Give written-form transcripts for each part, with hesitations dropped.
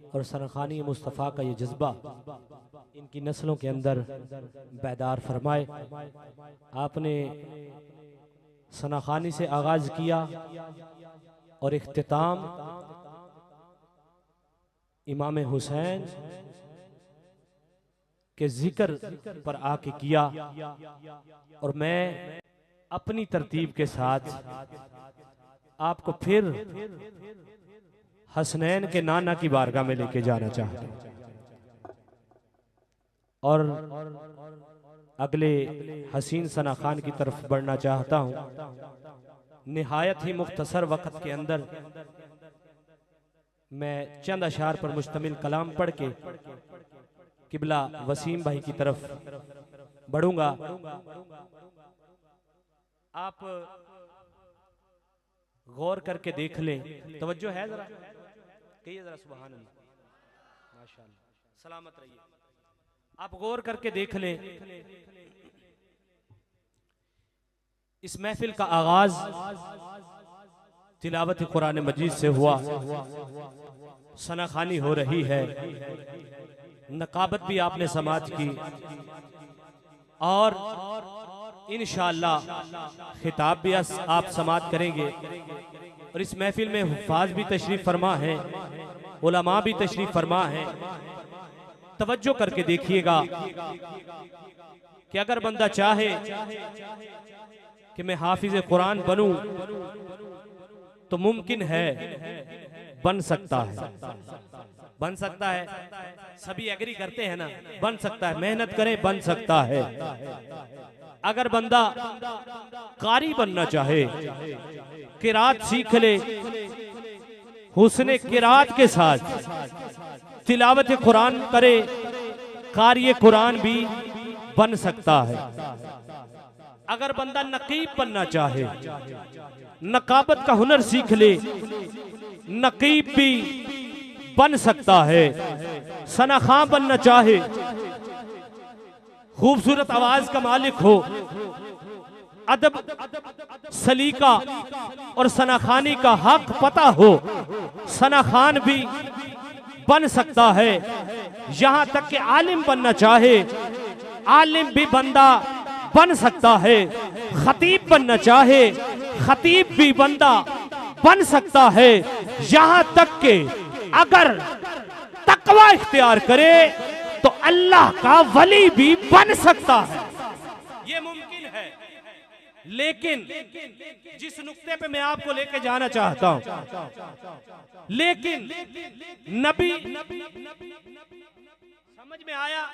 और सनखानी मुस्तफ़ा का ये जज्बा इनकी नस्लों के अंदर बेदार फरमाए। आपने सनखानी से आगाज किया और इख्तिताम इमाम हुसैन के जिक्र पर आके किया, और मैं अपनी तरतीब के साथ आपको फिर हसनैन के नाना की बारगाह में लेके जाना चाहता हूं और अगले हसीन सना खान की तरफ बढ़ना चाहता हूं। निहायत ही मुख्तसर वक्त के अंदर मैं चंद अशार पर मुश्तमिल कलाम पढ़ के किबला वसीम भाई की तरफ बढ़ूंगा। आप गौर करके देख लें, तवज्जो है जरा, कहिए जरा सुभान अल्लाह, माशाअल्लाह, सलामत रहिए। आप गौर करके देख लें, इस महफिल का आगाज तिलावत कुरान मजीद से हुआ, सनाखानी हो रही है, नकाबत भी आपने समात की और इंशाअल्लाह खिताब भी आप समात करेंगे। और इस महफिल में हुफ़ाज़ भी तशरीफ फरमा है, उलमा भी तशरीफ फरमा है। तवज्जो करके देखिएगा कि अगर बंदा चाहे कि मैं हाफिज कुरान बनूं तो मुमकिन है, बन सकता है, बन सकता है। सभी एग्री करते हैं ना, बन सकता है, मेहनत करें बन सकता है। अगर बंदा कारी बनना चाहे, किरात सीख ले, हुस्ने किरात के साथ तिलावत कुरान करे, कारी कुरान भी बन सकता है। अगर बंदा नकीब बनना चाहे, नकाबत का हुनर सीख ले, नकीब भी बन सकता है। सना खां बनना चाहे, खूबसूरत आवाज का मालिक हो, अदब सलीका और सनाखानी का हक पता हो, सना खान भी बन सकता है। यहां तक कि आलिम बनना चाहे, आलिम भी बंदा बन सकता है। खतीब बनना चाहे, खतीब भी बंदा बन सकता है। यहां तक के अगर तकवा इख्तियार करे तो अल्लाह का वली भी बन सकता है। ये मुमकिन है। लेकिन जिस नुक्ते पे मैं आपको लेके जाना चाहता हूं, लेकिन नबी, समझ में आया,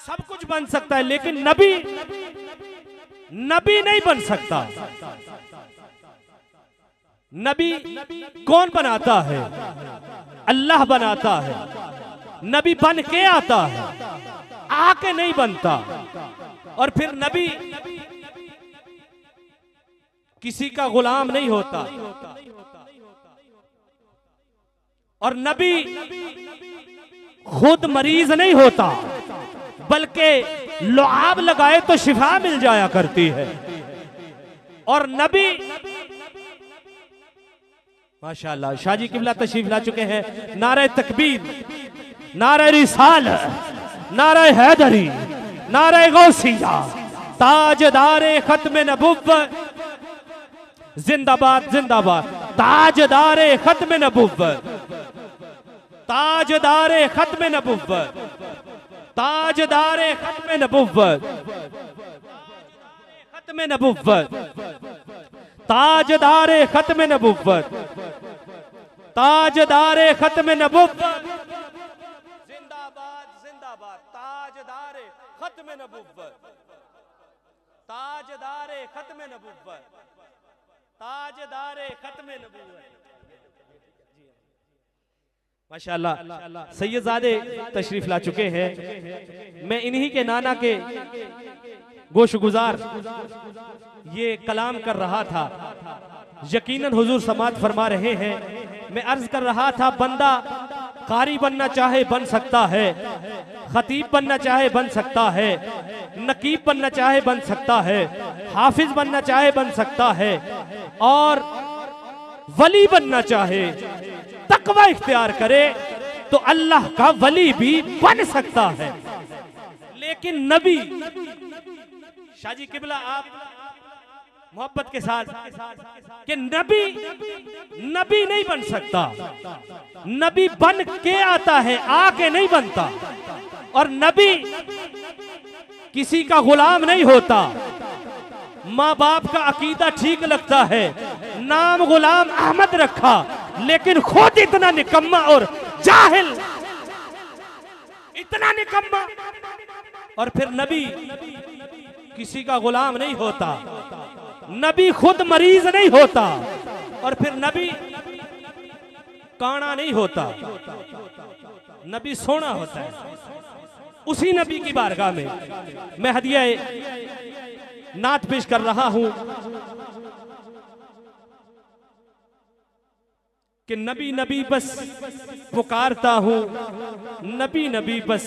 सब कुछ बन सकता है, लेकिन नबी नहीं बन सकता। नबी कौन बनाता है? अल्लाह बनाता है। नबी बन के आता है, आके नहीं बनता। और फिर नबी किसी का गुलाम नहीं होता, और नबी खुद मरीज नहीं होता, बल्कि लुआब लगाए तो शिफा मिल जाया करती है। और नबी माशाअल्लाह, शाहजी किबला तशरीफ ला चुके हैं। नारे तकबीर, नारे रिसाल, नारे हैदरी, नारे गौसिया, ताजदारे खत्म नबुव्वत जिंदाबाद जिंदाबाद, ताजदारे खत्म नबुव्वत, ताजदारे खत्म नबुव्वत, ताजदारे खत्म नबुव्वत, खत्म नबुव्वत, ताजदारे खत्म नबुव्वत, ताजदारे खत्म नबुव्वत, जिंदाबाद जिंदाबाद, ताजदारे खत्म नबुव्वत, ताजदारे खत्म नबुव्वत, ताजदारे खत्म नबुव्वत। माशाअल्लाह, सैयदजादे तशरीफ ला चुके हैं। मैं इन्हीं के नाना के गोशगुजार ये कलाम कर रहा था। यकीनन हुजूर समात फरमा रहे हैं। मैं अर्ज कर रहा था, बंदा कारी बनना चाहे बन सकता है, खतीब बनना चाहे बन सकता है, नकीब बनना चाहे बन सकता है, हाफिज बनना चाहे बन सकता है, और वली बनना चाहे, तकवा इख्तियार करे तो अल्लाह का वली भी बन सकता है। लेकिन नबी, शाहजी किबला आप मोहब्बत के साथ कि नबी नहीं बन सकता, नबी बन के आता है, आके नहीं बनता। और नबी किसी का गुलाम नहीं होता। माँ बाप का अकीदा ठीक लगता है, नाम गुलाम अहमद रखा, लेकिन खुद इतना निकम्मा और जाहिल, इतना निकम्मा। और फिर नबी किसी का गुलाम नहीं होता, नबी खुद मरीज नहीं होता, और फिर नबी काना नहीं होता, नबी सोना होता है। उसी नबी की बारगाह में मैं हदिया नात पेश कर रहा हूं कि नबी नबी बस पुकारता हूं, नबी नबी बस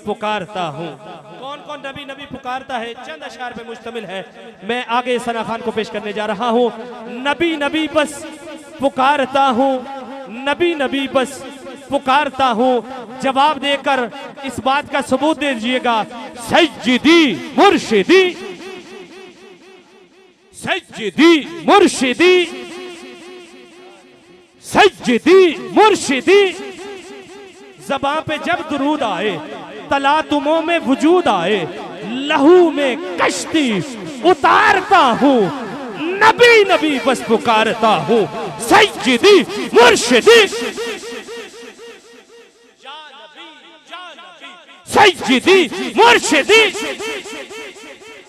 पुकारता हूं। कौन कौन नबी नबी पुकारता है, चंद अशार पे मुश्तमिल है। मैं आगे सना खान को पेश करने जा रहा हूं। नबी नबी बस पुकारता हूं, नबी नबी बस पुकारता हूं। जवाब देकर इस बात का सबूत दे दीजिएगा। सज्जिदी मुर्शिदी, सज्जिदी मुर्शिदी, सज्जिदी मुर्शिदी। ज़बान पे जब दुरूद आए, तलातुमों में वजूद आए, लहू में कश्ती उतारता हूँ, नबी नबी बस पुकारता हूँ। सज्जिदी मुर्शिदी, सज्जिदी मुर्शिदी।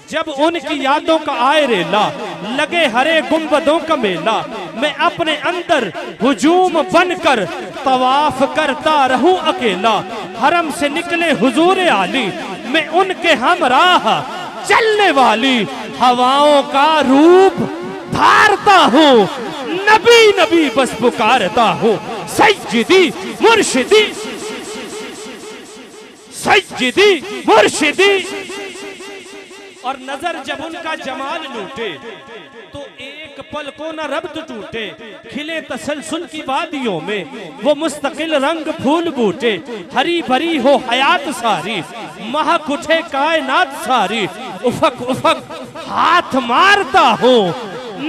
जब उनकी यादों का आए रेला, लगे हरे गुंबदों का मेला, मैं अपने अंदर हुजूम बनकर तवाफ करता रहूं अकेला। हरम से निकले हुजूर आली, मैं उनके हमराह चलने वाली हवाओं का रूप धारता हूँ, नबी नबी बस पुकारता हूँ। सज्जिदी मुर्शिदी, सज्जिदी मुर्शिदी। और नजर जब उनका जमाल लूटे तो एक पल को न रब्त टूटे। खिले तसलसल की वादियों में वो मुस्तकिल रंग फूल बूटे। हरी भरी हो हयात सारी, महक उठे कायनात सारी। उफक उफक हाथ मारता हूँ,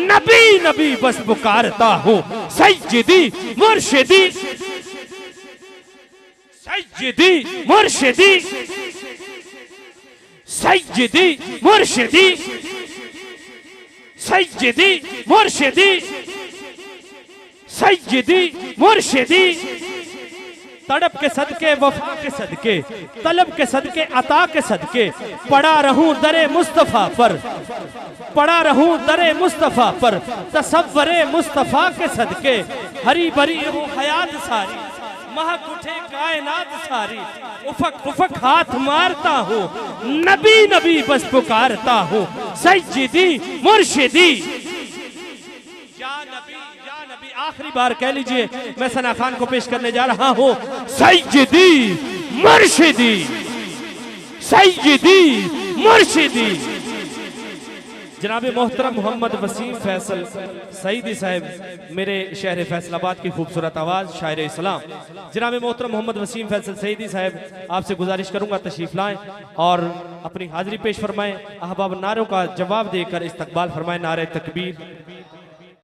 नबी नबी बस पुकारता हूँ। सज्जिदी मुर्शिदी, सज्जिदी मुर्शिदी, सज्जिदी मुर्शिदी, सज्जिदी मुर्शिदी, सज्जिदी मुर्शिदी। तड़प के सदके, वफा के सदके, तलब के सदके, अता के सदके, पड़ा रहूं दरे मुस्तफा पर, पड़ा रहूं दरे मुस्तफा पर। तसव्वरे मुस्तफा के सदके, हरी भरी हो हयात सारी, महक उठे कायनात सारी। उफक उफक हाथ मारता हूँ, नबी नबी बस पुकारता हूँ। सज्जिदी मुर्शिदी, या नबी या नबी। आखिरी बार कह लीजिए, मैं सना खान को पेश करने जा रहा हूँ। सज्जिदी मुर्शिदी, सज्जिदी मुर्शिदी। जनाब मोहतरम मोहम्मद वसीम फैसल सईदी साहब, मेरे शहर फैसलाबाद की खूबसूरत आवाज़, शायर इस्लाम। जनाब मोहतरम मोहम्मद वसीम फैसल सईदी साहब, आपसे गुजारिश करूंगा तशरीफ लाएं और अपनी हाजिरी पेश फरमाएं। अहबाब नारों का जवाब देकर इस्तकबाल फरमाएं। नारे तकबीर,